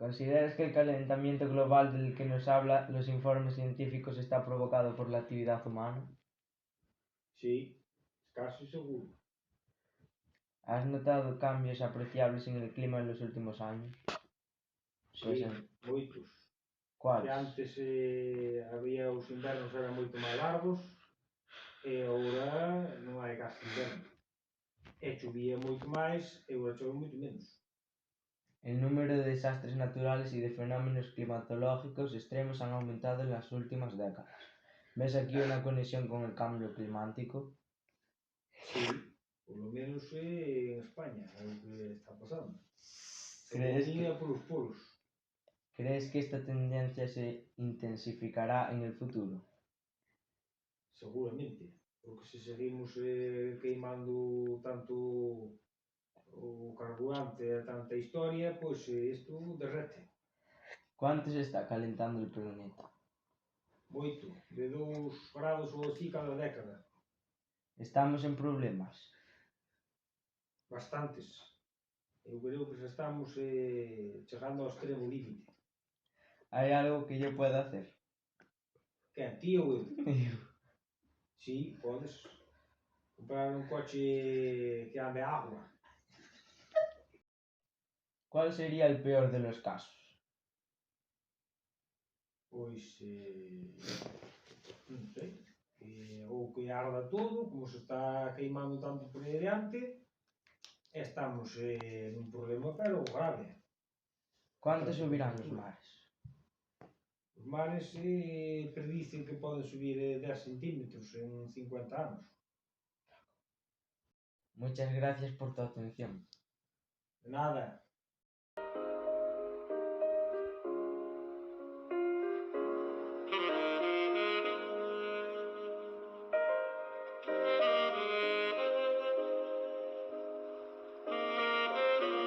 ¿Consideras que el calentamiento global del que nos hablan los informes científicos está provocado por la actividad humana? Sí, casi seguro. ¿Has notado cambios apreciables en el clima en los últimos años? Sí, moitos. Que ¿Cuáles? antes había os invernos eran moito máis largos e agora non hai casi inverno. E chovía moito máis e agora chove moito menos. El número de desastres naturales y de fenómenos climatológicos extremos han aumentado en las últimas décadas. ¿Ves aquí una conexión con el cambio climático? Sí, por lo menos en España é o que está pasando. ¿Crees Según que, por os polos. ¿Crees que esta tendencia se intensificará en el futuro? Seguramente, porque se seguimos queimando tanto o carburante e tanta historia, pois isto derrete. ¿Cuánto se está calentando el planeta? Moito, de 2 grados ou así cada década. ¿Estamos en problemas? Bastantes. Eu creo que xa estamos chegando ao extremo límite. ¿Hay algo que yo pueda hacer? Que ti ou eu? Sí, podes comprar un coche que ande a agua. ¿Cuál sería el peor de los casos? Pois, non sei, ou que arda todo, como se está queimando tanto por aí adiante, e estamos nun problema pero grave. ¿Cuánto subirán los mares? Os mares predicen que poden subir 10 centímetros en 50 anos. Muchas gracias por tu atención. De nada.